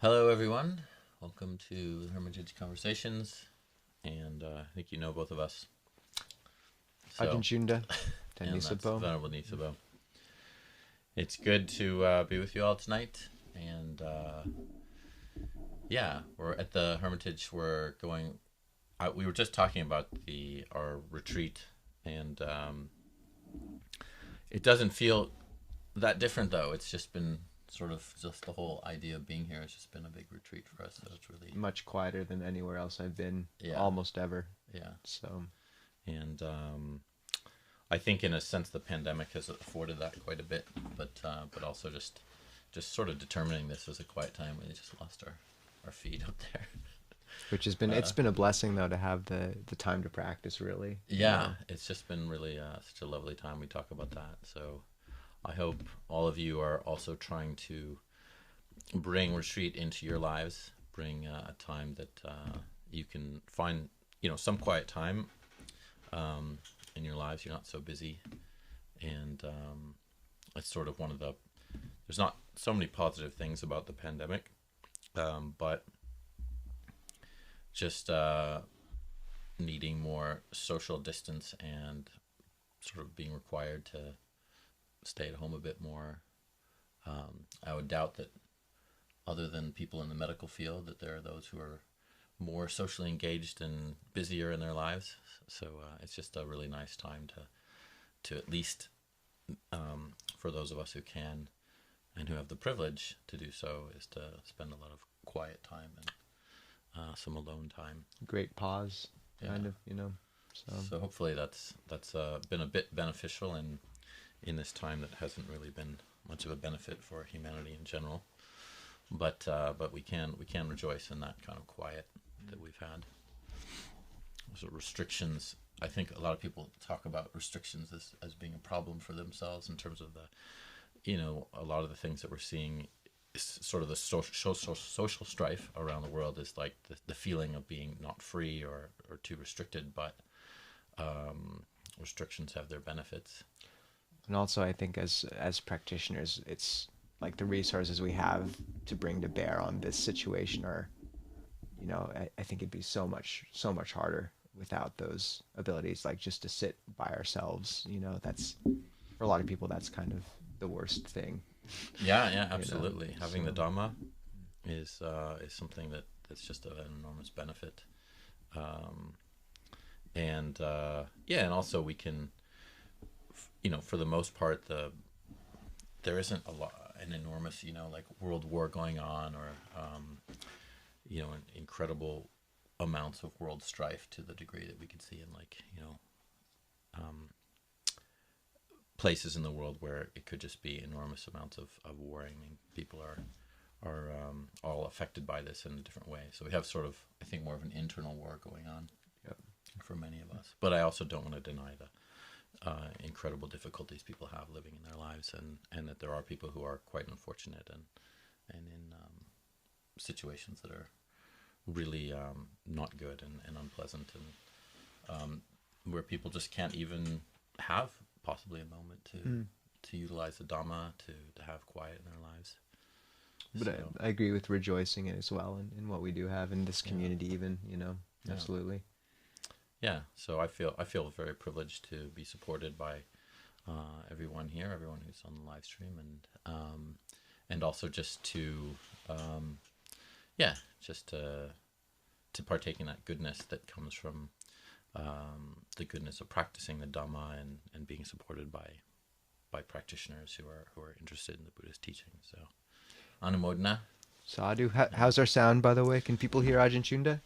Hello, everyone. Welcome to Hermitage Conversations, and I think you know both of us. Cunda And that's Nisabho. Venerable Nisabho. It's good to be with you all tonight, and we're at the Hermitage. We're going. We were just talking about our retreat, and it doesn't feel that different though. It's just been just the whole idea of being here has just been a big retreat for us. So it's really much quieter than anywhere else I've been, Yeah. almost ever. Yeah. So, And I think in a sense the pandemic has afforded that quite a bit, but also just sort of determining this as a quiet time. We just lost our feed up there. which has been it's been a blessing though to have the time to practice really. Yeah, it's just been really such a lovely time. We talk about that. So I hope all of you are also trying to bring retreat into your lives, bring a time that you can find, some quiet time in your lives. You're not so busy, and it's sort of there's not so many positive things about the pandemic, but just needing more social distance and sort of being required to stay at home a bit more. I would doubt that other than people in the medical field that there are those who are more socially engaged and busier in their lives. So it's just a really nice time to at least for those of us who can and who have the privilege to do so is to spend a lot of quiet time and some alone time. Great pause, kind of. So hopefully that's been a bit beneficial in this time that hasn't really been much of a benefit for humanity in general. But we can rejoice in that kind of quiet that we've had. So restrictions, I think a lot of people talk about restrictions as being a problem for themselves in terms of a lot of the things that we're seeing is sort of the social strife around the world is like the feeling of being not free or too restricted, but restrictions have their benefits. And also I think as practitioners, it's like the resources we have to bring to bear on this situation are, I think it'd be so much harder without those abilities, like just to sit by ourselves. That's, for a lot of people, that's kind of the worst thing. Yeah, absolutely. Having the Dhamma is something that's just an enormous benefit. And also we can, for the most part, there isn't an enormous, like world war going on or, incredible amounts of world strife to the degree that we could see in places in the world where it could just be enormous amounts of warring. I mean, people are all affected by this in a different way. So we have sort of, I think, more of an internal war going on. Yep. For many of us. But I also don't want to deny the incredible difficulties people have living in their lives, and that there are people who are quite unfortunate and in situations that are really not good and unpleasant, and where people just can't even have possibly a moment to utilize the Dhamma, to have quiet in their lives. But So, I agree with rejoicing as well in what we do have in this community, even, Yeah. absolutely. Yeah, so I feel very privileged to be supported by everyone here, everyone who's on the live stream, and also just to to partake in that goodness that comes from the goodness of practicing the Dhamma and being supported by practitioners who are interested in the Buddhist teaching. So, Anumodana. Sadhu. How's our sound, by the way? Can people hear Ajahn Chunda?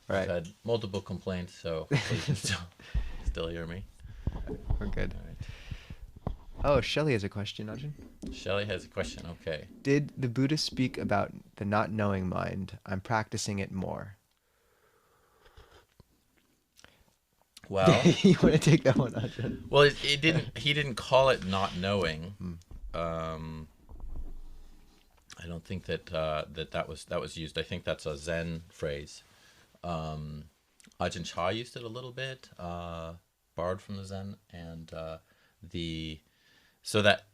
Right. I've had multiple complaints, so hopefully you can still hear me. We're good. All right. Oh, Shelley has a question, Ajahn. Shelley has a question. Okay. Did the Buddha speak about the not knowing mind? I'm practicing it more. Well, You want to take that one, Ajahn? well, it didn't. He didn't call it not knowing. I don't think that was used. I think that's a Zen phrase. Ajahn Chah used it a little bit, borrowed from the Zen, and so that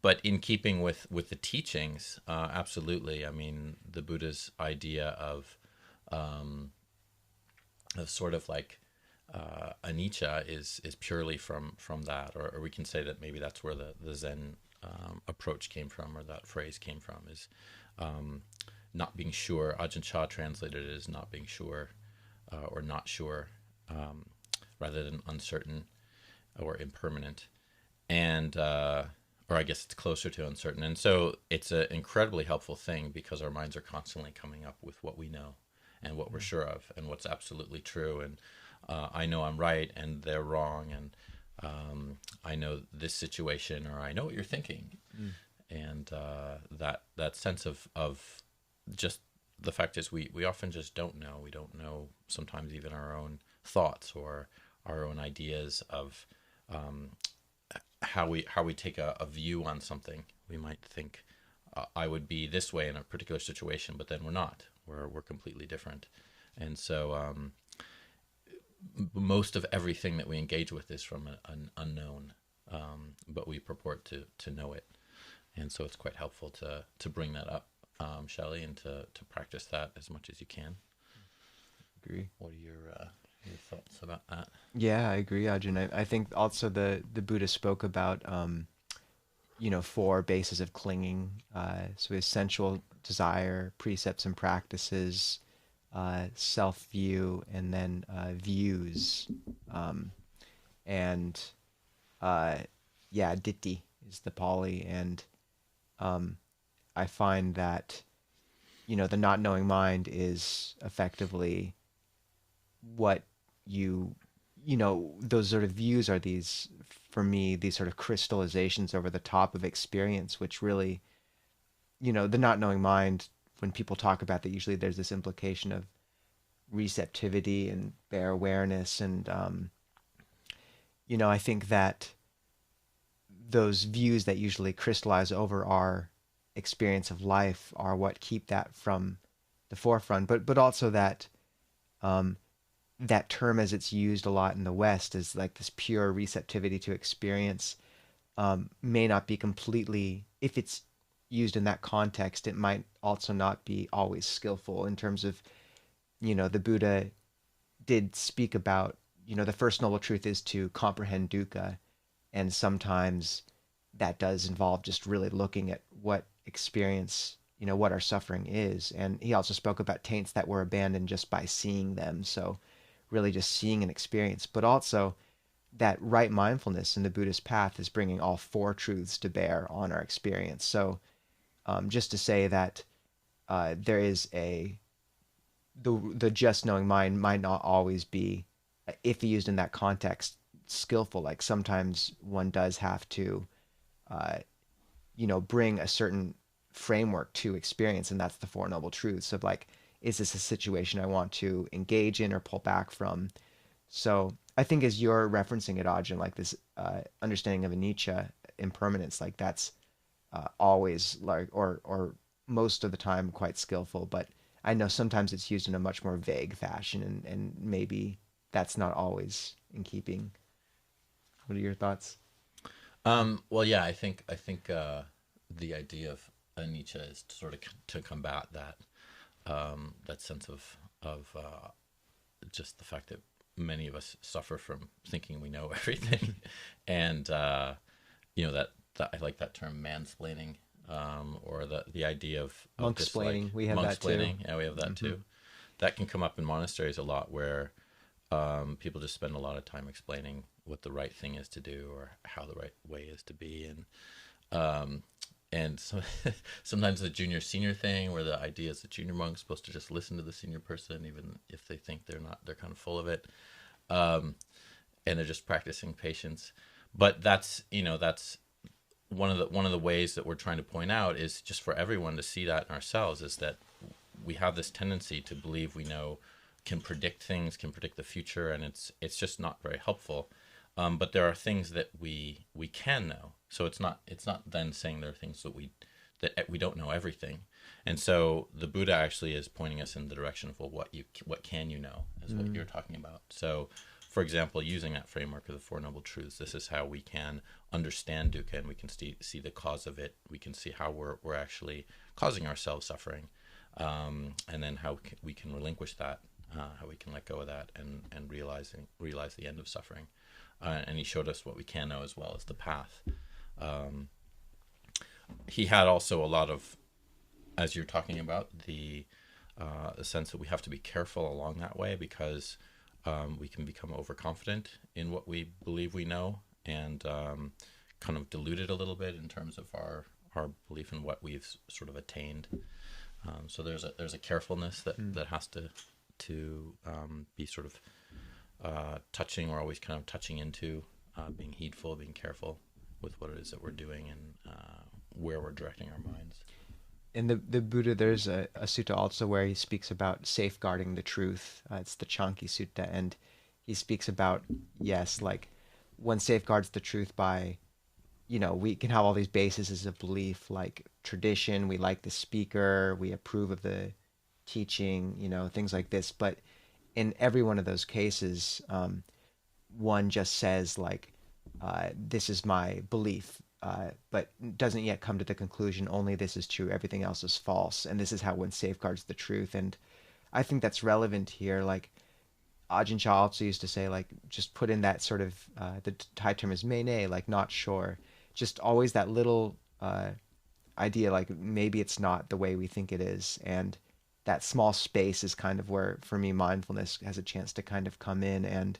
but in keeping with the teachings, absolutely. I mean, the Buddha's idea of sort of like anicca is purely from that, or we can say that maybe that's where the Zen approach came from, or that phrase came from, is not being sure. Ajahn Chah translated it as not being sure, or not sure, rather than uncertain or impermanent, and or I guess it's closer to uncertain. And so it's an incredibly helpful thing, because our minds are constantly coming up with what we know and what we're sure of and what's absolutely true. And I know I'm right and they're wrong, and I know this situation, or I know what you're thinking. And that sense of just the fact is we often just don't know. We don't know sometimes even our own thoughts or our own ideas of how we take a view on something. We might think I would be this way in a particular situation, but then we're not. We're completely different. And so most of everything that we engage with is from an unknown, but we purport to know it. And so it's quite helpful to bring that up, Shelley, and to practice that as much as you can. Agree. What are your thoughts about that? Yeah, I agree, Ajahn. I think also the Buddha spoke about, 4 bases of clinging. So essential desire, precepts and practices, self-view, and then views. And ditthi is the Pali. And I find that, the not knowing mind is effectively what those sort of views are these, for me, these sort of crystallizations over the top of experience, which really, the not knowing mind, when people talk about that, usually there's this implication of receptivity and bare awareness. And, I think that those views that usually crystallize over our experience of life are what keep that from the forefront. But also that, that term, as it's used a lot in the West, is like this pure receptivity to experience, may not be completely, if it's used in that context, it might also not be always skillful in terms of, the Buddha did speak about, the first noble truth is to comprehend dukkha. And sometimes that does involve just really looking at what experience, what our suffering is. And he also spoke about taints that were abandoned just by seeing them. So really just seeing an experience, but also that right mindfulness in the Buddhist path is bringing all 4 truths to bear on our experience. So just to say that there is the just knowing mind might not always be, if used in that context, skillful. Like sometimes one does have to, bring a certain framework to experience, and that's the 4 noble truths of like, is this a situation I want to engage in or pull back from? So I think as you're referencing it, Ajahn, like this understanding of anicca, impermanence, like that's always like, or most of the time quite skillful. But I know sometimes it's used in a much more vague fashion, and maybe that's not always in keeping. What are your thoughts? Well, yeah, I think the idea of anicca is sort of to combat that sense of just the fact that many of us suffer from thinking we know everything, and that I like that term mansplaining, or the idea of Monksplaining. Like, we have that too. Yeah, we have that too. That can come up in monasteries a lot, where people just spend a lot of time explaining what the right thing is to do or how the right way is to be, and so, sometimes the junior senior thing, where the idea is the junior monk's supposed to just listen to the senior person, even if they think they're not, they're kind of full of it, and they're just practicing patience. But that's one of the ways that we're trying to point out, is just for everyone to see that in ourselves, is that we have this tendency to believe we know, can predict things, can predict the future, and it's just not very helpful. But there are things that we can know. So it's not then saying there are things that we don't know everything. And so the Buddha actually is pointing us in the direction of, well, what can you know, is what you're talking about. So for example, using that framework of the Four Noble Truths, this is how we can understand dukkha, and we can see the cause of it. We can see how we're actually causing ourselves suffering, and then how we can relinquish that, how we can let go of that, and realize the end of suffering. And he showed us what we can know as well as the path. He had also a lot of, as you're talking about, the sense that we have to be careful along that way, because we can become overconfident in what we believe we know, and kind of dilute it a little bit in terms of our belief in what we've sort of attained. So there's a carefulness that has to be sort of touching, or always kind of touching into, being heedful, being careful with what it is that we're doing, and where we're directing our minds. In the Buddha, there's a sutta also where he speaks about safeguarding the truth. It's the Chanki Sutta, and he speaks about, yes, like one safeguards the truth by, we can have all these bases of belief, like tradition, we like the speaker, we approve of the teaching, things like this. But in every one of those cases, one just says like, this is my belief, but doesn't yet come to the conclusion, only this is true, everything else is false. And this is how one safeguards the truth. And I think that's relevant here. Like Ajahn Chah also used to say, like, just put in that sort of, the Thai term is mene, like not sure. Just always that little idea, like maybe it's not the way we think it is. And that small space is kind of where, for me, mindfulness has a chance to kind of come in. And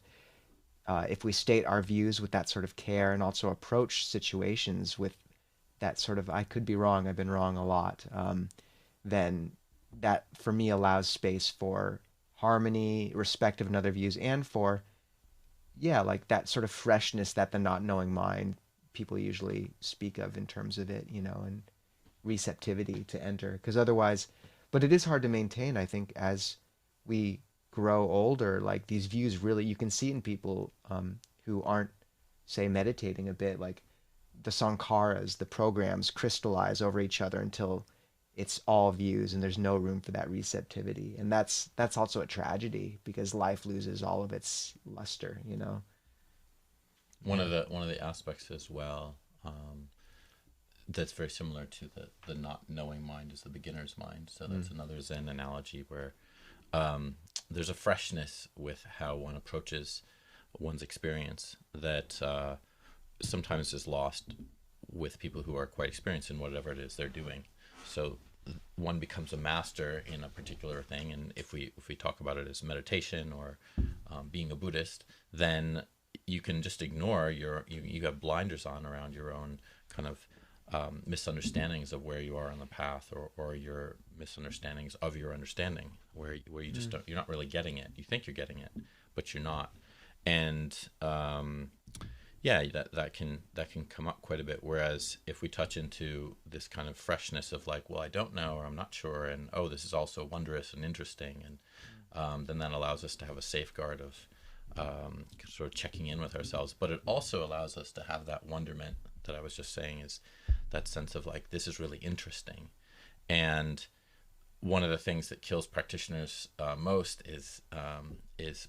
if we state our views with that sort of care, and also approach situations with that sort of, I could be wrong, I've been wrong a lot, then that, for me, allows space for harmony, respect of another views, and for, like that sort of freshness that the not knowing mind people usually speak of in terms of it, and receptivity to enter. Because otherwise, but it is hard to maintain, I think, as we grow older. Like these views really, you can see in people who aren't, say, meditating a bit, like the sankharas, the programs crystallize over each other until it's all views and there's no room for that receptivity. And that's also a tragedy, because life loses all of its luster, One of the aspects as well, that's very similar to the not knowing mind, is the beginner's mind. So that's another Zen analogy where there's a freshness with how one approaches one's experience that sometimes is lost with people who are quite experienced in whatever it is they're doing. So one becomes a master in a particular thing, and if we talk about it as meditation or being a Buddhist, then you can just ignore you have blinders on around your own kind of misunderstandings of where you are on the path, or your misunderstandings of your understanding, where you just you're not really getting it. You think you're getting it, but you're not. And that can come up quite a bit. Whereas if we touch into this kind of freshness of like, well, I don't know, or I'm not sure, and this is also wondrous and interesting, and then that allows us to have a safeguard of sort of checking in with ourselves. But it also allows us to have that wonderment that I was just saying, is that sense of like, this is really interesting. And one of the things that kills practitioners most is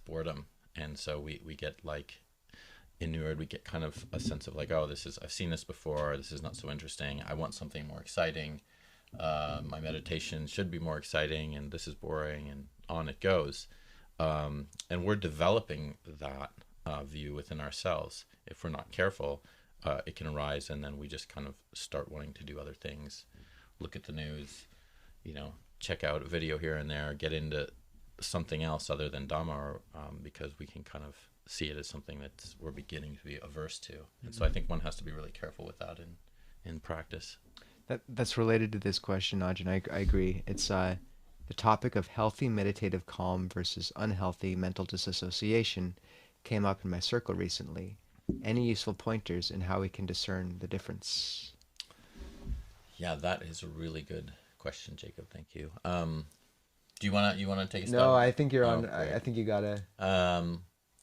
boredom. And so we get like inured, we get kind of a sense of like, I've seen this before, this is not so interesting, I want something more exciting, my meditation should be more exciting, and this is boring, and on it goes. And we're developing that view within ourselves. If we're not careful, it can arise, and then we just kind of start wanting to do other things, look at the news, check out a video here and there, get into something else other than Dhamma, or, because we can kind of see it as something that we're beginning to be averse to. And so I think one has to be really careful with that in practice. That's related to this question, Ajahn. I agree. It's the topic of healthy meditative calm versus unhealthy mental disassociation came up in my circle recently. Any useful pointers in how we can discern the difference? Yeah, that is a really good question, Jacob. Thank you. Do you wanna take a stab? No, I think you're on. I think you gotta.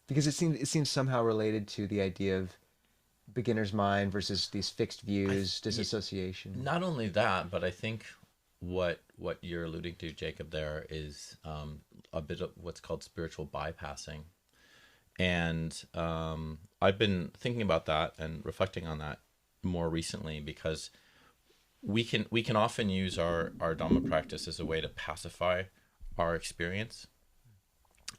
Because it seems somehow related to the idea of beginner's mind versus these fixed views, disassociation. Not only that, but I think what you're alluding to, Jacob, there is a bit of what's called spiritual bypassing. And I've been thinking about that and reflecting on that more recently, because we can often use our Dhamma practice as a way to pacify our experience,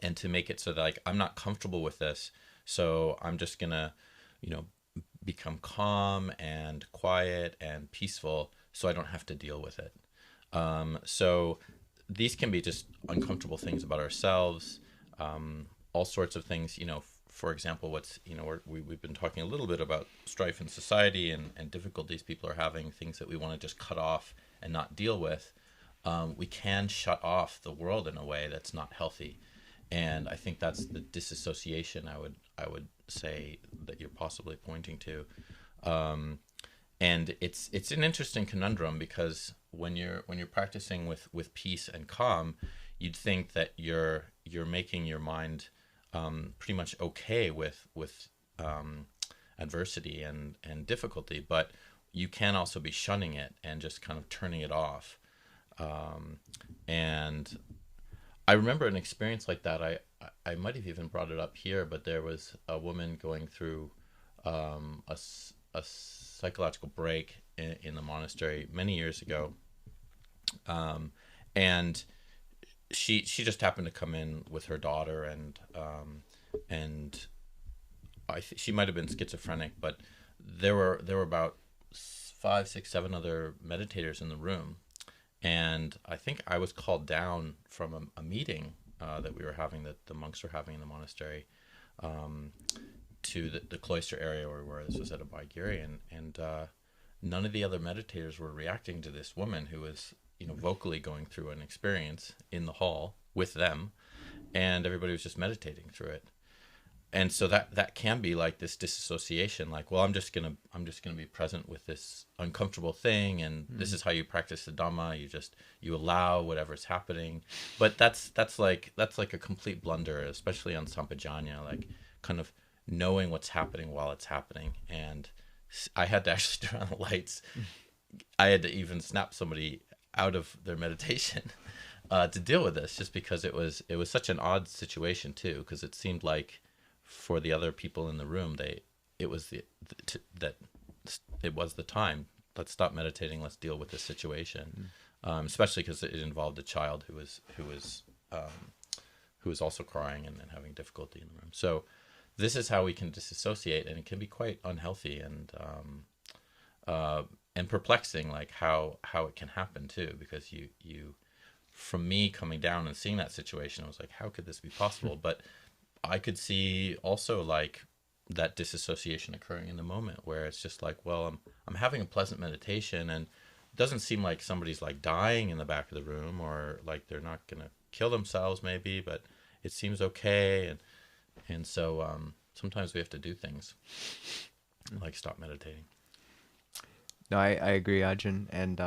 and to make it so that, like, I'm not comfortable with this, so I'm just gonna, you know, become calm and quiet and peaceful so I don't have to deal with it. So these can be just uncomfortable things about ourselves, all sorts of things. For example, we've been talking a little bit about strife in society, and difficulties people are having, things that we want to just cut off and not deal with. We can shut off the world in a way that's not healthy. And I think that's the disassociation I would say that you're possibly pointing to. And it's an interesting conundrum, because when you're practicing with peace and calm, you'd think that you're making your mind pretty much okay with adversity and difficulty, but you can also be shunning it and just kind of turning it off. And I remember an experience like that. I might have even brought it up here, but there was a woman going through a psychological break in the monastery many years ago, and she just happened to come in with her daughter, and she might have been schizophrenic, but there were about 5, 6, 7 other meditators in the room. And I think I was called down from a meeting that we were having, that the monks were having in the monastery, to the cloister area where we were. This was at a Baigiri, and none of the other meditators were reacting to this woman who was, vocally going through an experience in the hall with them, and everybody was just meditating through it. And so that can be like this disassociation, like, well, I'm just gonna be present with this uncomfortable thing, and this is how you practice the Dhamma. You allow whatever's happening, but that's like a complete blunder, especially on Sampajanya, like kind of knowing what's happening while it's happening. And I had to actually turn on the lights. I had to even snap somebody out of their meditation to deal with this, just because it was such an odd situation too, because it seemed like, for the other people in the room, it was the time. Let's stop meditating. Let's deal with this situation, especially because it involved a child who was also crying and having difficulty in the room. So this is how we can disassociate, and it can be quite unhealthy and perplexing, like how it can happen too. Because you, from me coming down and seeing that situation, I was like, how could this be possible? But I could see also like that disassociation occurring in the moment, where it's just like, well, I'm having a pleasant meditation, and it doesn't seem like somebody's like dying in the back of the room, or like they're not gonna kill themselves maybe, but it seems okay. And so sometimes we have to do things like stop meditating. No, I agree, Ajahn, and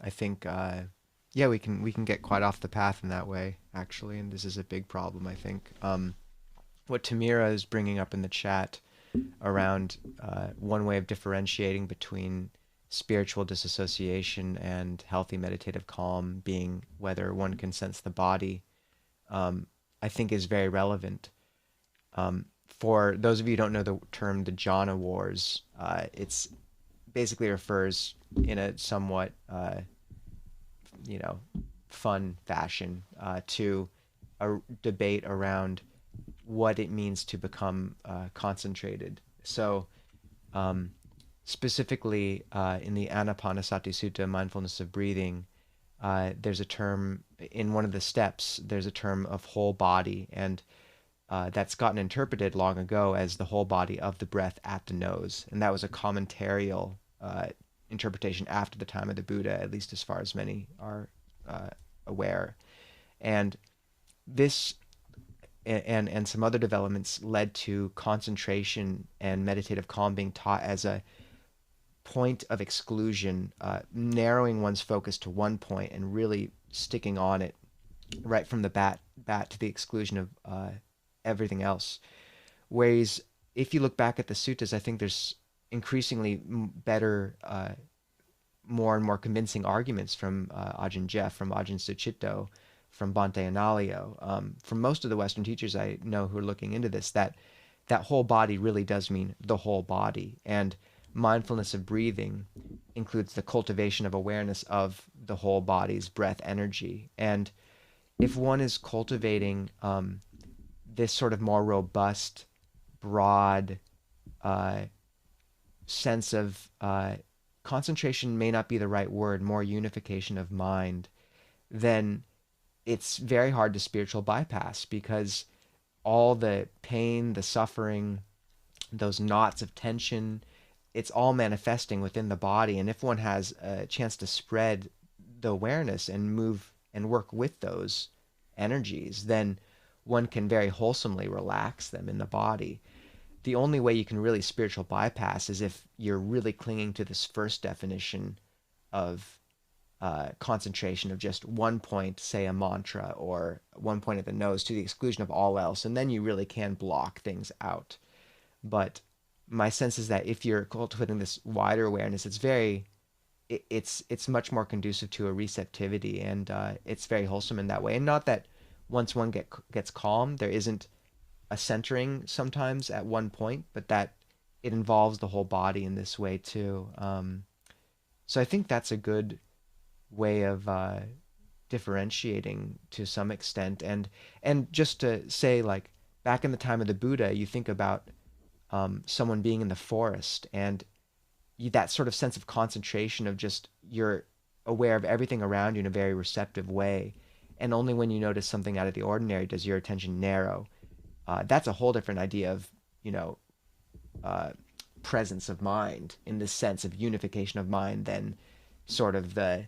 I think we can get quite off the path in that way, actually, and this is a big problem, I think. What Tamira is bringing up in the chat around one way of differentiating between spiritual disassociation and healthy meditative calm being whether one can sense the body, I think is very relevant. For those of you who don't know the term, the jhana wars, it's basically refers in a somewhat fun fashion to a debate around what it means to become concentrated. So specifically in the Anapanasati Sutta, mindfulness of breathing, there's a term in one of the steps, there's a term of whole body, and that's gotten interpreted long ago as the whole body of the breath at the nose. And that was a commentarial interpretation after the time of the Buddha, at least as far as many are aware. And this and some other developments led to concentration and meditative calm being taught as a point of exclusion, narrowing one's focus to one point and really sticking on it right from the bat to the exclusion of everything else. Whereas if you look back at the suttas, I think there's increasingly better, more and more convincing arguments from Ajahn Jeff, from Ajahn Sucitto, from Bhante Analayo, from most of the Western teachers I know who are looking into this, that whole body really does mean the whole body. And mindfulness of breathing includes the cultivation of awareness of the whole body's breath energy. And if one is cultivating this sort of more robust, broad sense of concentration may not be the right word, more unification of mind, then it's very hard to spiritual bypass, because all the pain, the suffering, those knots of tension, it's all manifesting within the body. And if one has a chance to spread the awareness and move and work with those energies, then one can very wholesomely relax them in the body. The only way you can really spiritual bypass is if you're really clinging to this first definition of concentration, of just one point, say a mantra, or one point at the nose to the exclusion of all else, and then you really can block things out. But my sense is that if you're cultivating this wider awareness, it's much more conducive to a receptivity, and it's very wholesome in that way. And not that once one gets calm, there isn't a centering sometimes at one point, but that it involves the whole body in this way too. So I think that's a good way of differentiating to some extent. And just to say, like, back in the time of the Buddha, you think about someone being in the forest, and that sort of sense of concentration of just you're aware of everything around you in a very receptive way, and only when you notice something out of the ordinary does your attention narrow. That's a whole different idea of, presence of mind, in the sense of unification of mind, than sort of the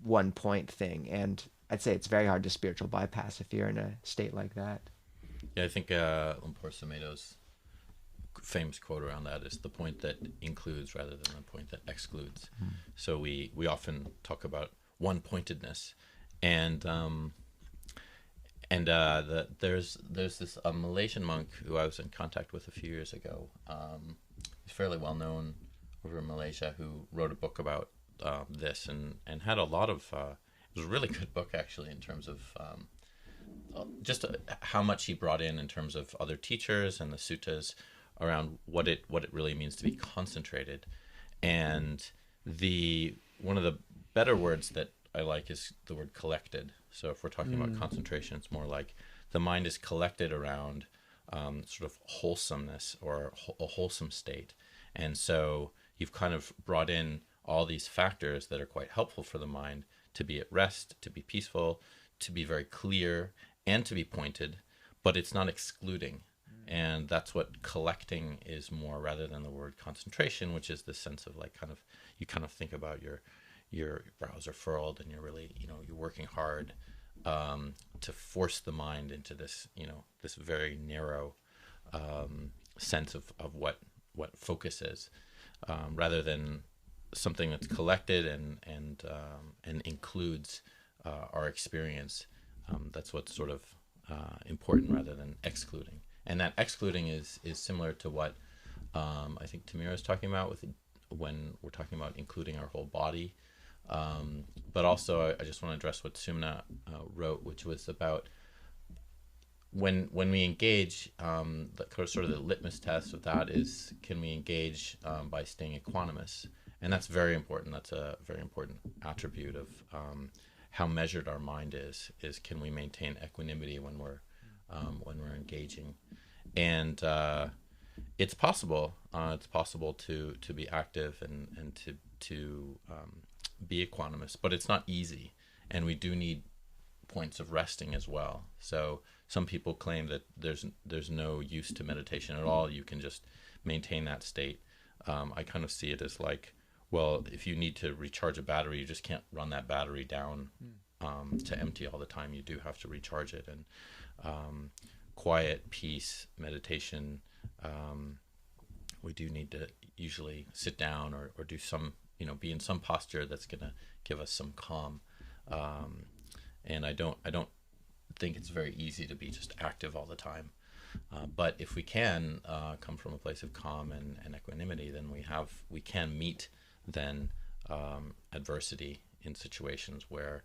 one point thing. And I'd say it's very hard to spiritual bypass if you're in a state like that. Yeah, I think Lumpur Sumedho's famous quote around that is the point that includes rather than the point that excludes. So we often talk about one pointedness, and there's this Malaysian monk who I was in contact with a few years ago. He's fairly well known over in Malaysia, who wrote a book about this, and had a lot of it was a really good book actually, in terms of just how much he brought in terms of other teachers and the suttas around what it really means to be concentrated. And one of the better words that I like is the word collected. So if we're talking about concentration, it's more like the mind is collected around sort of wholesomeness, or a wholesome state. And so you've kind of brought in all these factors that are quite helpful for the mind to be at rest, to be peaceful, to be very clear, and to be pointed, but it's not excluding. And that's what collecting is more, rather than the word concentration, which is this sense of like you kind of think about your brows are furrowed and you're really, you're working hard to force the mind into this, this very narrow sense of what focus is, rather than something that's collected and includes our experience. That's what's sort of important, rather than excluding. And that excluding is similar to what I think Tamira is talking about when we're talking about including our whole body. But also, I just want to address what Sumna wrote, which was about when we engage, sort of the litmus test of that is, can we engage by staying equanimous? And that's very important. That's a very important attribute of how measured our mind is can we maintain equanimity when we're engaging? And it's possible. It's possible to be active and to be equanimous, but it's not easy, and we do need points of resting as well. So some people claim that there's no use to meditation at all. You can just maintain that state. I kind of see it as like, well, if you need to recharge a battery, you just can't run that battery down to empty all the time. You do have to recharge it. And quiet, peace, meditation, we do need to usually sit down or do some, be in some posture that's going to give us some calm. And I don't think it's very easy to be just active all the time. But if we can come from a place of calm and equanimity, then we can meet then adversity in situations where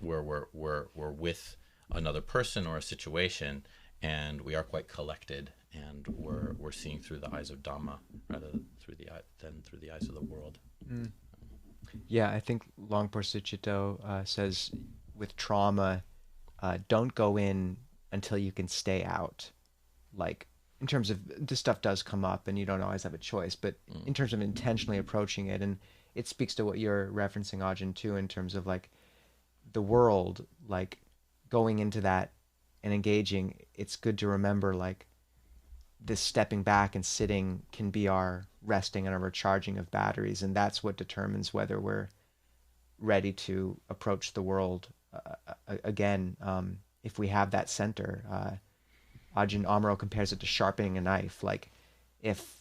where we're with another person or a situation, and we are quite collected, and we're seeing through the eyes of Dhamma rather than through the eyes of the world. Mm. Yeah, I think Longpo Suchito says with trauma, don't go in until you can stay out. Like, in terms of this stuff does come up and you don't always have a choice, but in terms of intentionally approaching it, and it speaks to what you're referencing, Ajahn, too, in terms of like the world, like going into that and engaging, it's good to remember like this stepping back and sitting can be our resting and our recharging of batteries, and that's what determines whether we're ready to approach the world again. If we have that center, Ajahn Amaro compares it to sharpening a knife. Like if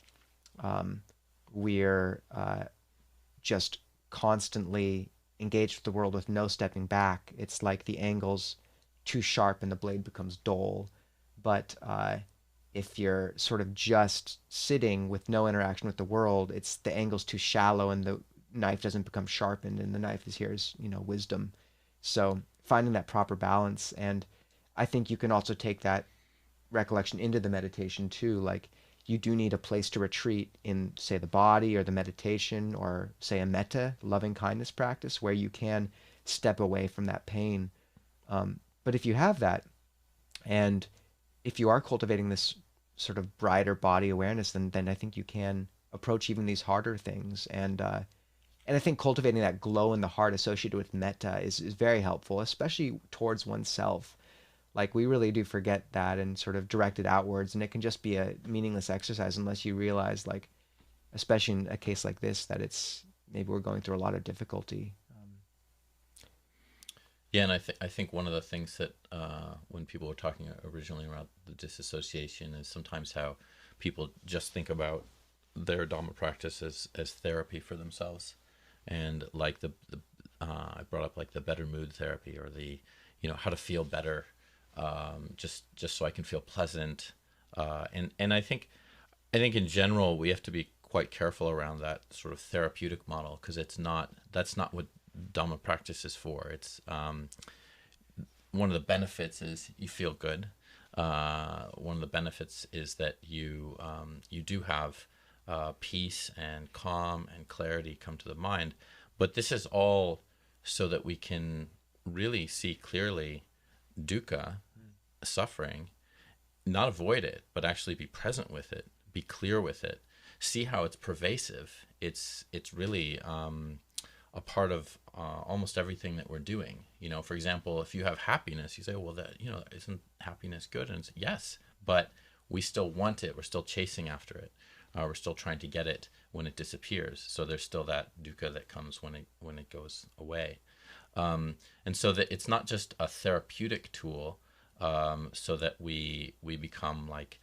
we're just constantly engaged with the world with no stepping back, it's like the angle's too sharp and the blade becomes dull. But if you're sort of just sitting with no interaction with the world, it's the angle's too shallow and the knife doesn't become sharpened, and the knife is here as, wisdom. So finding that proper balance, and I think you can also take that recollection into the meditation too. Like you do need a place to retreat in, say, the body or the meditation, or say a metta, loving kindness practice, where you can step away from that pain. But if you have that, and if you are cultivating this sort of brighter body awareness, then I think you can approach even these harder things. And I think cultivating that glow in the heart associated with metta is very helpful, especially towards oneself. Like we really do forget that and sort of direct it outwards, and it can just be a meaningless exercise unless you realize, like, especially in a case like this, that it's maybe we're going through a lot of difficulty. Yeah, and I think one of the things that when people were talking originally about the disassociation is sometimes how people just think about their Dhamma practice as therapy for themselves, and like I brought up like the better mood therapy, or the how to feel better, just so I can feel pleasant, and I think in general we have to be quite careful around that sort of therapeutic model, because that's not what Dhamma practice is for. It's one of the benefits is you feel good. One of the benefits is that you do have peace and calm and clarity come to the mind. But this is all so that we can really see clearly dukkha, suffering, not avoid it, but actually be present with it, be clear with it, see how it's pervasive. It's really a part of almost everything that we're doing. For example, if you have happiness, you say, well, that isn't happiness good? And it's yes, but we still want it. We're still chasing after it. We're still trying to get it when it disappears. So there's still that dukkha that comes when it goes away. And so that it's not just a therapeutic tool, so that we become like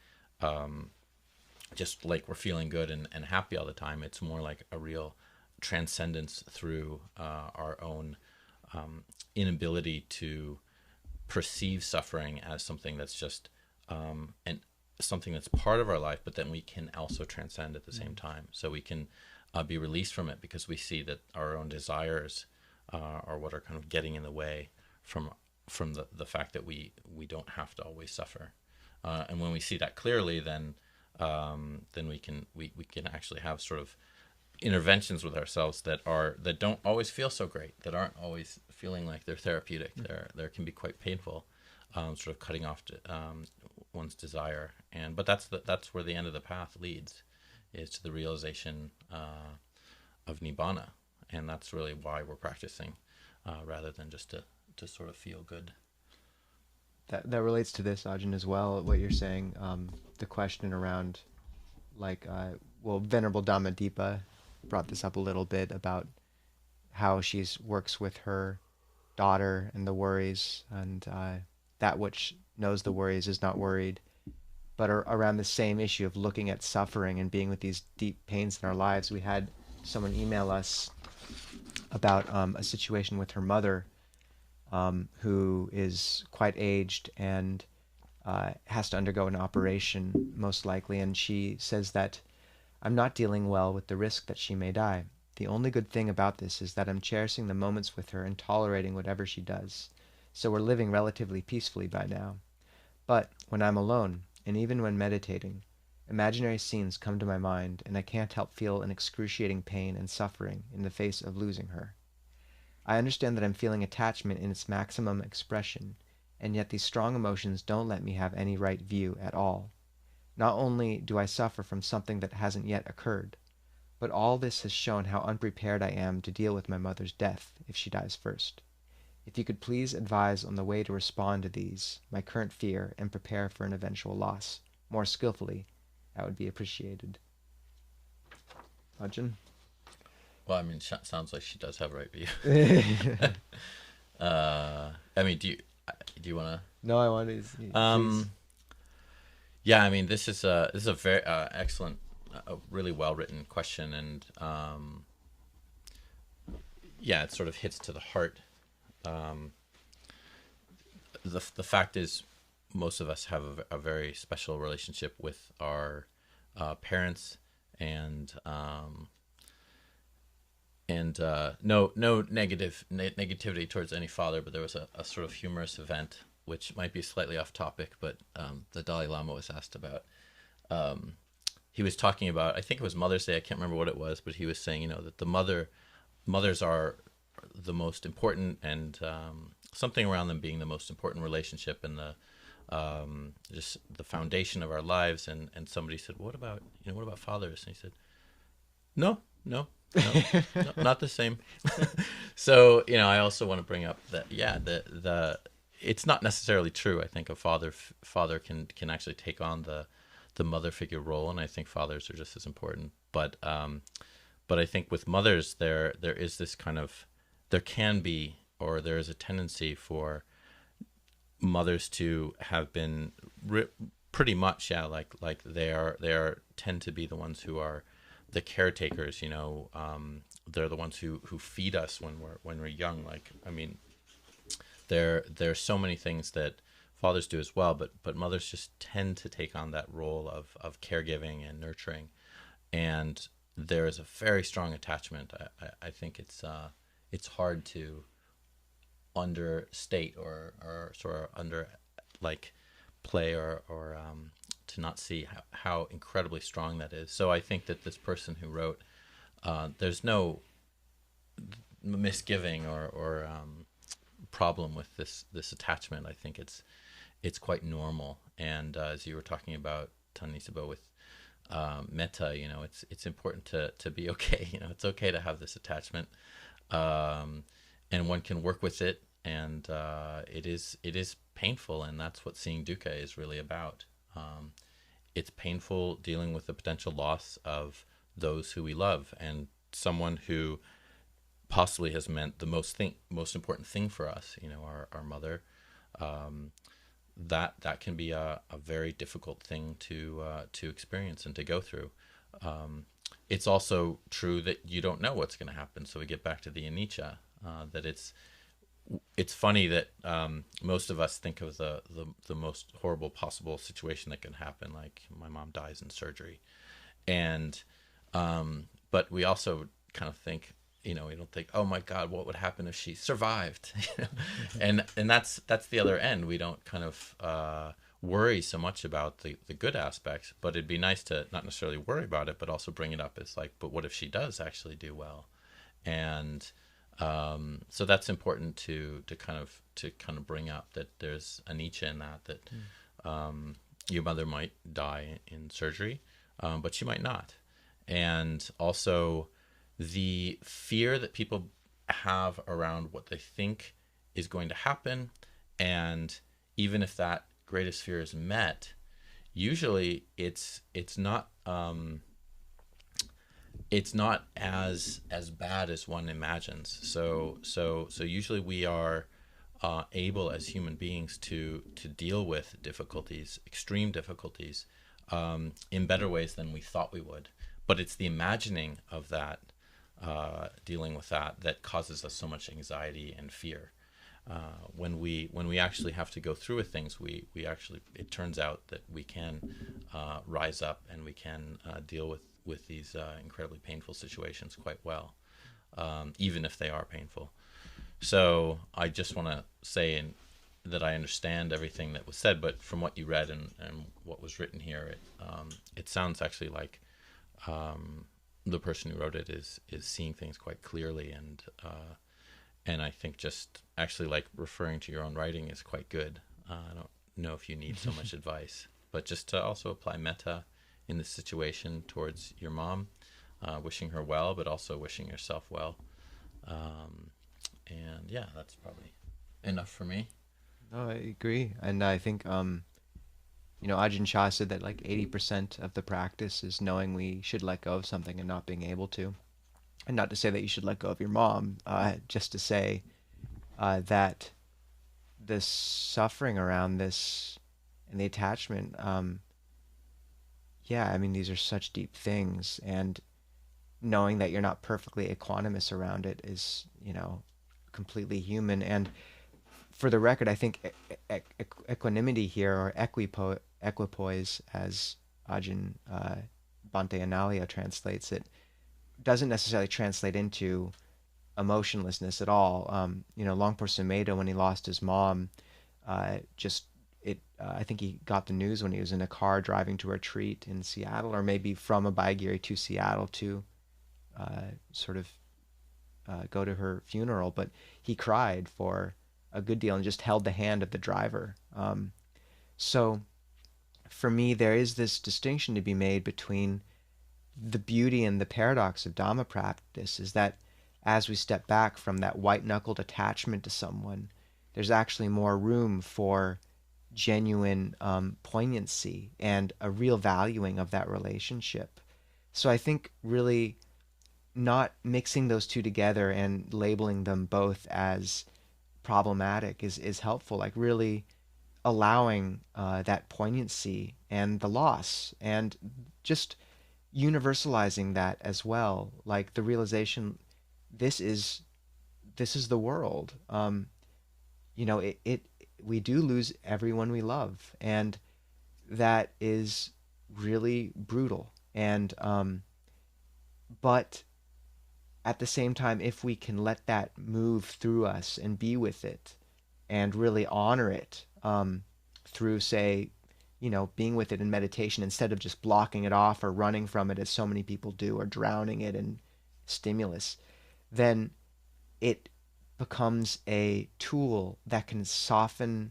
just like we're feeling good and happy all the time. It's more like a real transcendence through our own inability to perceive suffering as something that's just and something that's part of our life, but then we can also transcend at the same time. So we can be released from it, because we see that our own desires are what are kind of getting in the way from the fact that we don't have to always suffer. And when we see that clearly, then we can actually have sort of interventions with ourselves that don't always feel so great, that aren't always feeling like they're therapeutic. They can be quite painful, sort of cutting off one's desire. But that's where the end of the path leads, is to the realization of nibbana, and that's really why we're practicing, rather than just to sort of feel good. That relates to this, Ajahn, as well. What you're saying, the question around, like, Venerable Dhamma brought this up a little bit about how she works with her daughter and the worries, and that which knows the worries is not worried. But around the same issue of looking at suffering and being with these deep pains in our lives, we had someone email us about a situation with her mother, who is quite aged and has to undergo an operation, most likely. And she says that I'm not dealing well with the risk that she may die. The only good thing about this is that I'm cherishing the moments with her and tolerating whatever she does. So we're living relatively peacefully by now. But when I'm alone, and even when meditating, imaginary scenes come to my mind, and I can't help feel an excruciating pain and suffering in the face of losing her. I understand that I'm feeling attachment in its maximum expression, and yet these strong emotions don't let me have any right view at all. Not only do I suffer from something that hasn't yet occurred, but all this has shown how unprepared I am to deal with my mother's death if she dies first. If you could please advise on the way to respond to these, my current fear, and prepare for an eventual loss, more skillfully, that would be appreciated. Ajahn? Well, I mean, sounds like she does have right view. I mean, do you want to? No, I want to. Yeah, I mean, this is a very excellent, really well written question, and yeah, it sort of hits to the heart. The fact is, most of us have a very special relationship with our parents, and no negativity towards any father, but there was a sort of humorous event which might be slightly off topic, but the Dalai Lama was asked about. He was talking about, I think it was Mother's Day, I can't remember what it was, but he was saying, that mothers are the most important, and something around them being the most important relationship, and the just the foundation of our lives. And somebody said, what about fathers? And he said, no, not the same. So, I also want to bring up that, the it's not necessarily true. I think a father can actually take on the mother figure role, and I think fathers are just as important. But I think with mothers, there is this kind of, there can be, or there is a tendency for mothers to have been pretty much, like they tend to be the ones who are the caretakers. They're the ones who feed us when we're young. Like, I mean, there's so many things that fathers do as well, but mothers just tend to take on that role of caregiving and nurturing, and there is a very strong attachment. I think it's hard to understate or sort of under like play or to not see how incredibly strong that is. So I think that this person who wrote, there's no misgiving or problem with this attachment. I think it's quite normal. And as you were talking about, Nisabho, with metta, it's important to be okay. It's okay to have this attachment, and one can work with it. And it is painful, and that's what seeing dukkha is really about. It's painful dealing with the potential loss of those who we love, and someone who possibly has meant the most important thing for us, our mother. That can be a very difficult thing to experience and to go through. It's also true that you don't know what's going to happen. So we get back to the anicca, that it's funny that most of us think of the most horrible possible situation that can happen, like my mom dies in surgery, and but we also kind of think, we don't think, oh my God, what would happen if she survived? And that's the other end. We don't kind of worry so much about the good aspects, but it'd be nice to not necessarily worry about it, but also bring it up as like, but what if she does actually do well? And so that's important to kind of bring up, that there's anicca in that your mother might die in surgery, but she might not. And also the fear that people have around what they think is going to happen, and even if that greatest fear is met, usually it's not as bad as one imagines. So usually we are able as human beings to deal with difficulties, extreme difficulties, in better ways than we thought we would. But it's the imagining of that, dealing with that causes us so much anxiety and fear. When we actually have to go through with things, we actually, it turns out that we can rise up, and we can deal with these incredibly painful situations quite well. even if they are painful. So I just want to say that I understand everything that was said, but from what you read and what was written here, it sounds actually like the person who wrote it is seeing things quite clearly, and I think just actually like referring to your own writing is quite good. I don't know if you need so much advice, but just to also apply metta in this situation towards your mom, wishing her well, but also wishing yourself well. And yeah, that's probably enough for me. No, I agree, and I think Ajahn Chah said that like 80% of the practice is knowing we should let go of something and not being able to. And not to say that you should let go of your mom, just to say that the suffering around this and the attachment, yeah, I mean, these are such deep things, and knowing that you're not perfectly equanimous around it is, completely human. And for the record, I think equanimity here, or equipoise, as Ajahn Bhante Analia translates it, doesn't necessarily translate into emotionlessness at all. Longpo Sumedho, when he lost his mom, I think he got the news when he was in a car driving to a retreat in Seattle, or maybe from Abhayagiri to Seattle to go to her funeral. But he cried for a good deal and just held the hand of the driver. So for me, there is this distinction to be made between the beauty and the paradox of Dhamma practice, is that as we step back from that white-knuckled attachment to someone, there's actually more room for genuine poignancy and a real valuing of that relationship. So I think really not mixing those two together and labeling them both as problematic is helpful. Like really allowing that poignancy and the loss, and just universalizing that as well. Like the realization, this is the world. We do lose everyone we love, and that is really brutal. And but at the same time, if we can let that move through us and be with it and really honor it through, say, being with it in meditation instead of just blocking it off or running from it as so many people do, or drowning it in stimulus, then it becomes a tool that can soften,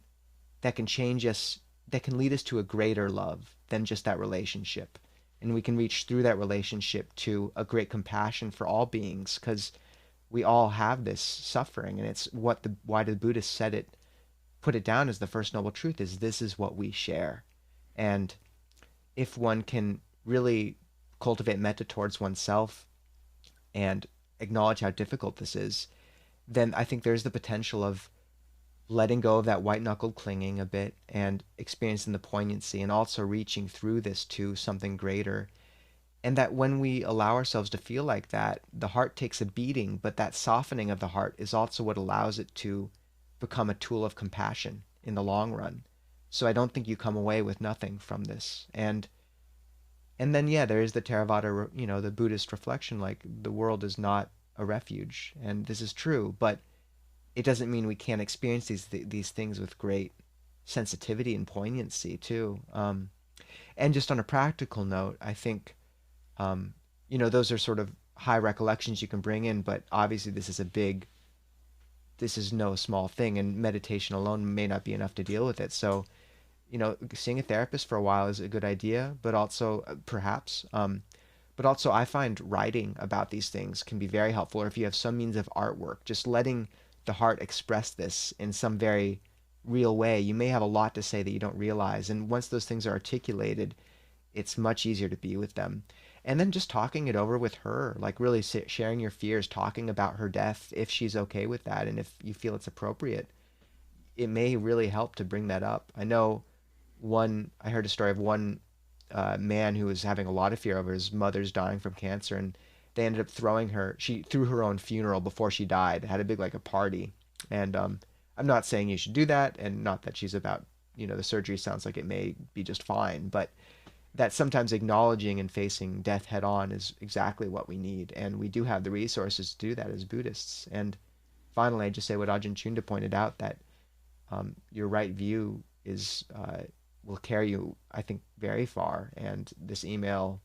that can change us, that can lead us to a greater love than just that relationship. And we can reach through that relationship to a great compassion for all beings, because we all have this suffering. And it's why the Buddhists put it down as the first noble truth, is this is what we share. And if one can really cultivate metta towards oneself and acknowledge how difficult this is, then I think there's the potential of letting go of that white-knuckled clinging a bit and experiencing the poignancy, and also reaching through this to something greater. And that when we allow ourselves to feel like that, the heart takes a beating, but that softening of the heart is also what allows it to become a tool of compassion in the long run. So I don't think you come away with nothing from this. And then, yeah, there is the Theravada, the Buddhist reflection, like the world is not a refuge, and this is true, but it doesn't mean we can't experience these things with great sensitivity and poignancy too. And just on a practical note, I think, those are sort of high recollections you can bring in, but obviously this is no small thing, and meditation alone may not be enough to deal with it. So, seeing a therapist for a while is a good idea, but also perhaps, but also I find writing about these things can be very helpful. Or if you have some means of artwork, just letting the heart express this in some very real way, you may have a lot to say that you don't realize. And once those things are articulated, it's much easier to be with them. And then just talking it over with her, like really sharing your fears, talking about her death, if she's okay with that, and if you feel it's appropriate, it may really help to bring that up. I heard a story of one man who was having a lot of fear over his mother's dying from cancer, and they ended up she threw her own funeral before she died, had a big, like a party. And I'm not saying you should do that, and not that she's about, the surgery sounds like it may be just fine, but that sometimes acknowledging and facing death head on is exactly what we need, and we do have the resources to do that as Buddhists. And finally, I just say what Ajahn Chunda pointed out, that your right view is will carry you, I think, very far, and this email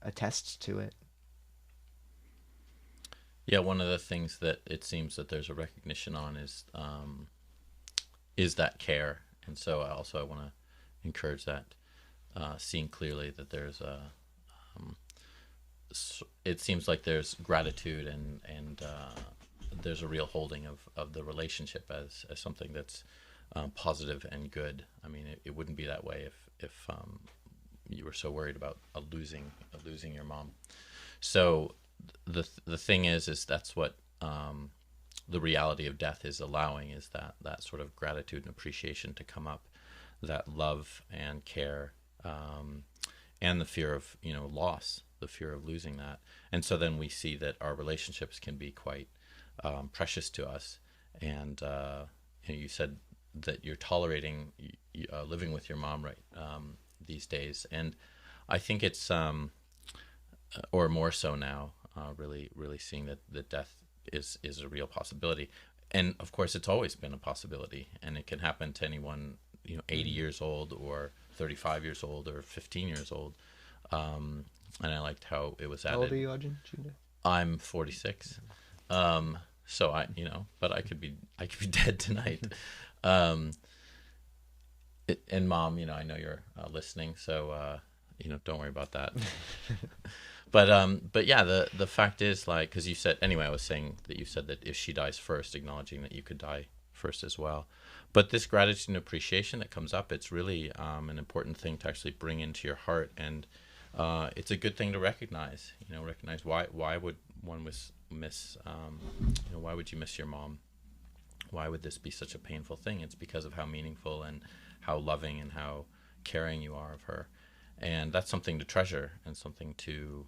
attests to it. Yeah, one of the things that it seems that there's a recognition on is that care, and so I want to encourage that, seeing clearly that there's a. It seems like there's gratitude and there's a real holding of the relationship as something that's positive and good. I mean, it wouldn't be that way if you were so worried about losing your mom. So the thing is that's what the reality of death is allowing, is that sort of gratitude and appreciation to come up, that love and care, and the fear of loss, the fear of losing that. And so then we see that our relationships can be quite precious to us. And you said that you're tolerating living with your mom right these days, and I think it's or more so now, really seeing that death is a real possibility. And of course it's always been a possibility, and it can happen to anyone 80 years old or 35 years old or 15 years old. And I liked how it was added. How old are you, Ajahn Chunda? I'm 46. So but I could be dead tonight. And Mom, I know you're listening, so don't worry about that. But yeah, the fact is, like, because you said, anyway, I was saying that you said that if she dies first, acknowledging that you could die first as well. But this gratitude and appreciation that comes up, it's really an important thing to actually bring into your heart, and it's a good thing to recognize. Recognize why would one miss why would you miss your mom? Why would this be such a painful thing? It's because of how meaningful and how loving and how caring you are of her, and that's something to treasure and something to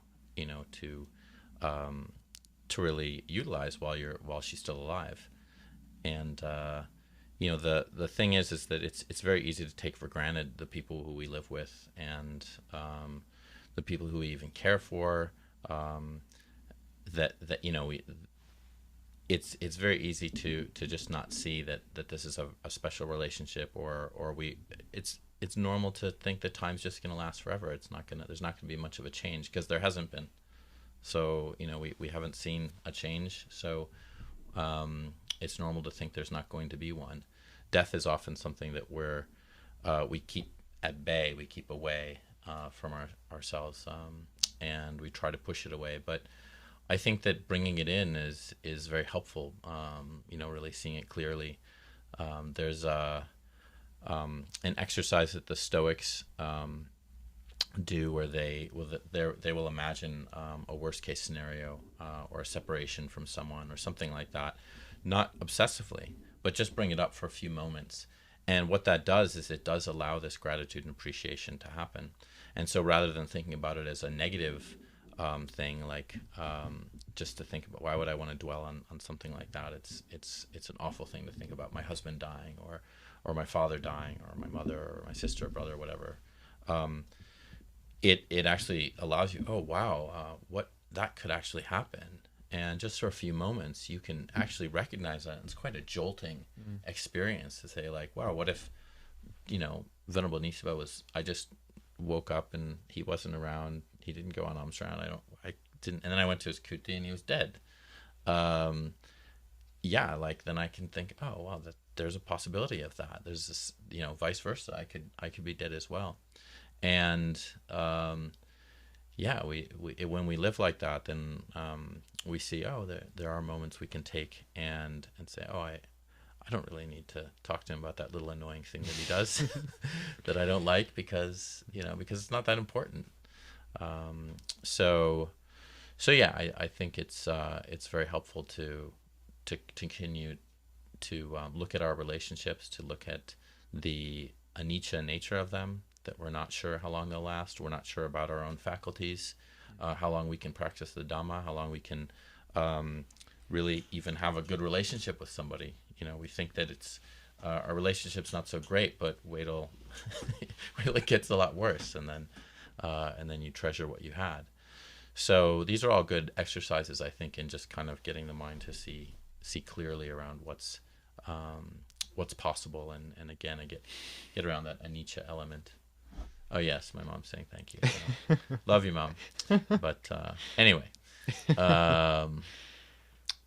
really utilize while she's still alive. And the thing is that it's very easy to take for granted the people who we live with, and the people who we even care for. It's very easy to just not see that this is a special relationship, or it's normal to think that time's just going to last forever. There's not going to be much of a change, because there hasn't been. So we haven't seen a change. So it's normal to think there's not going to be one. Death is often something that we keep at bay, we keep away from ourselves, and we try to push it away. But I think that bringing it in is very helpful. Really seeing it clearly. There's an exercise that the Stoics do, where they will imagine a worst case scenario, or a separation from someone or something like that, not obsessively, but just bring it up for a few moments. And what that does is it does allow this gratitude and appreciation to happen. And so rather than thinking about it as a negative thing, like just to think about, why would I want to dwell on something like that? It's an awful thing to think about my husband dying, or my father dying, or my mother, or my sister, or brother, or whatever. It actually allows you, oh wow, what that could actually happen. And just for a few moments, you can actually recognize that. It's quite a jolting experience to say, like, wow, what if, Venerable Nisabho I just woke up and he wasn't around. He didn't go on alms round. I didn't. And then I went to his kuti and he was dead. Yeah, like, then I can think, oh, wow, there's a possibility of that. There's this, vice versa. I could be dead as well. And, yeah, we when we live like that, then we see, oh, there are moments we can take and say, oh, I don't really need to talk to him about that little annoying thing that he does that I don't like, because it's not that important. So yeah, I think it's very helpful to continue to look at our relationships, to look at the anicca nature of them, that we're not sure how long they'll last. We're not sure about our own faculties, how long we can practice the Dhamma, how long we can really even have a good relationship with somebody. We think that it's our relationship's not so great, but wait till it gets a lot worse, and then and then you treasure what you had. So these are all good exercises, I think, in just kind of getting the mind to see clearly around what's possible, and again, I get around that Anita element. Oh yes, my mom's saying thank you. So, love you, Mom. But anyway,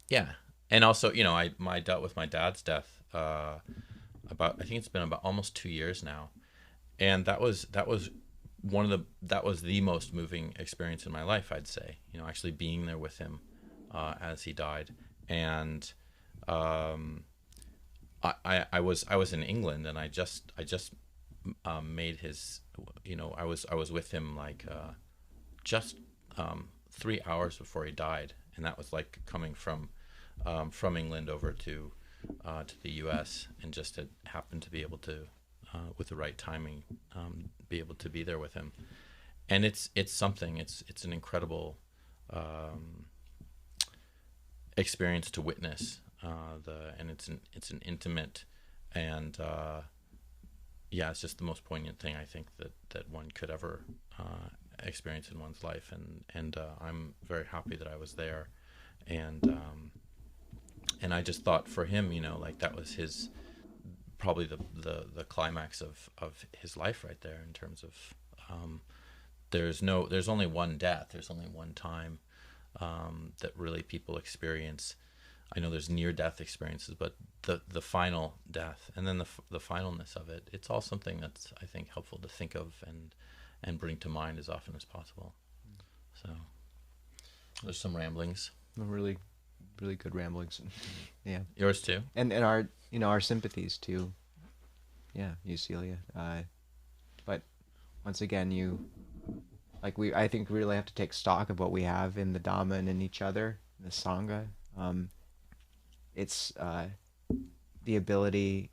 yeah, and also, I dealt with my dad's death about, I think it's been about almost 2 years now, and that was the most moving experience in my life, I'd say. Actually being there with him as he died, and I was in England, and I just made his, I was with him like just 3 hours before he died, and that was like coming from England over to the U.S., and just had happened to be able to, with the right timing, be able to be there with him. And it's something. It's an incredible experience to witness. And it's an intimate, and it's just the most poignant thing, I think, that one could ever experience in one's life. And I'm very happy that I was there, and I just thought for him, like that was his, probably the climax of his life right there, in terms of there's only one death, there's only one time that really people experience. I know there's near-death experiences, but the final death, and then the finalness of it, it's all something that's, I think, helpful to think of and bring to mind as often as possible. So there's some ramblings. Really, really good ramblings. Yeah. Yours too. And our our sympathies to, you, Celia. But once again, I think we really have to take stock of what we have in the Dhamma and in each other, in the Sangha. It's the ability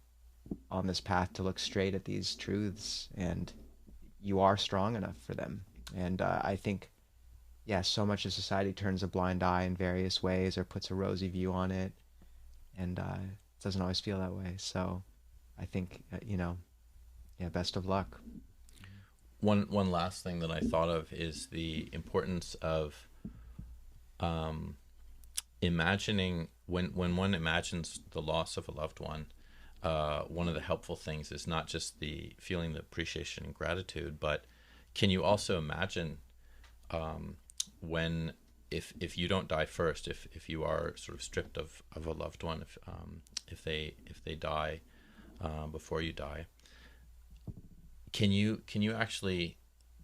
on this path to look straight at these truths, and you are strong enough for them. And I think, so much of society turns a blind eye in various ways, or puts a rosy view on it, and it doesn't always feel that way. So I think, best of luck. One last thing that I thought of is the importance of imagining, when one imagines the loss of a loved one, one of the helpful things is not just the feeling the appreciation and gratitude, but can you also imagine when, if you don't die first, if you are sort of stripped of a loved one, if they die before you die, can you actually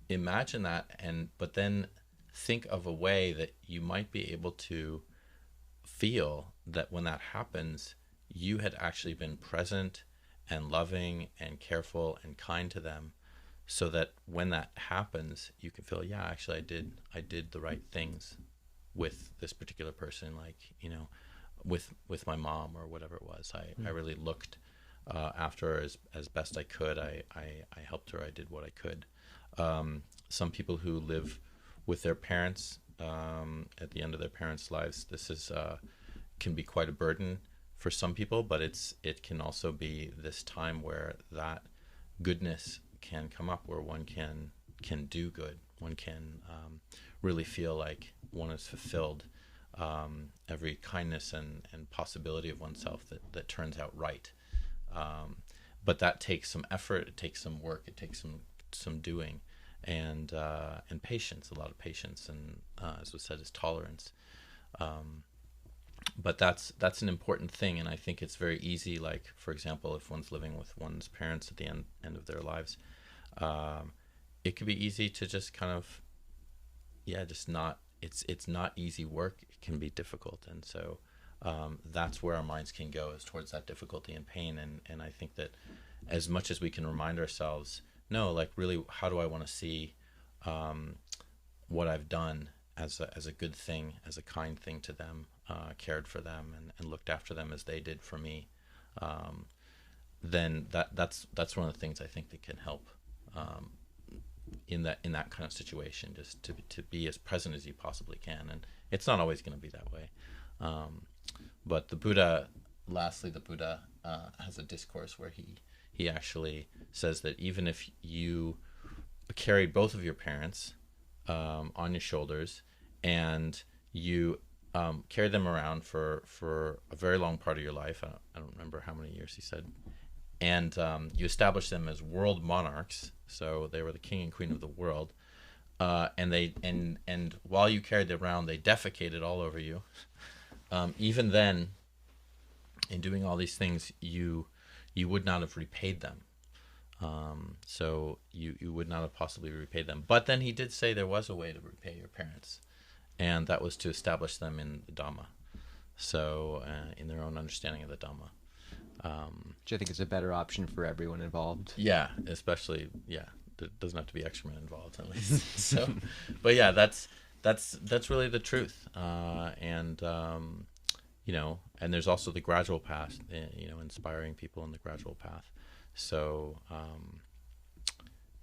imagine that, but then think of a way that you might be able to feel that when that happens, you had actually been present and loving and careful and kind to them, so that when that happens, you can feel, actually I did the right things with this particular person, like, with my mom or whatever it was. I really looked after her as best I could. I helped her. I did what I could. Some people who live with their parents at the end of their parents' lives, this is can be quite a burden for some people, but it can also be this time where that goodness can come up, where one can do good. One can really feel like one is fulfilled. Every kindness and possibility of oneself that turns out right. But that takes some effort. It takes some work. It takes some doing, and patience. A lot of patience, and as was said, is tolerance. But that's an important thing, and I think it's very easy. Like, for example, if one's living with one's parents at the end of their lives, it could be easy to just kind of, just not. It's not easy work. It can be difficult, and so that's where our minds can go, is towards that difficulty and pain. And I think that as much as we can remind ourselves, no, like, really, how do I want to see what I've done as a good thing, as a kind thing to them, cared for them and looked after them as they did for me, then that's one of the things I think that can help in that kind of situation, just to be as present as you possibly can. And it's not always going to be that way. But the Buddha has a discourse where he actually says that even if you carried both of your parents on your shoulders, and you carried them around for a very long part of your life. I don't remember how many years he said. And you established them as world monarchs, so they were the king and queen of the world. And while you carried them around, they defecated all over you. Even then, in doing all these things, you would not have repaid them. So you would not have possibly repaid them. But then he did say there was a way to repay your parents, and that was to establish them in the Dhamma. So in their own understanding of the Dhamma. Which I think is a better option for everyone involved. Yeah, especially, yeah. There doesn't have to be excrement involved, at least. So, but yeah, that's really the truth. And there's also the gradual path, inspiring people in the gradual path. So,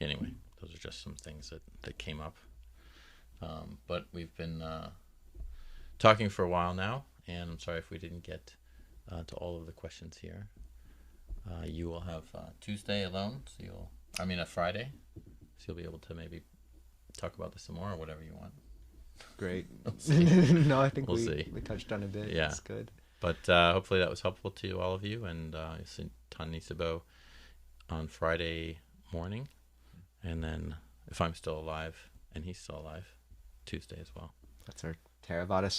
anyway, those are just some things that came up. But we've been talking for a while now, and I'm sorry if we didn't get to all of the questions here. You will have Tuesday alone, a Friday, so you'll be able to maybe talk about this some more or whatever you want. Great. We'll No, I think we'll see. We touched on a bit. Yeah. It's good. But hopefully that was helpful to all of you, and you'll see Nisabho on Friday morning, and then if I'm still alive and he's still alive, Tuesday as well. That's our Theravada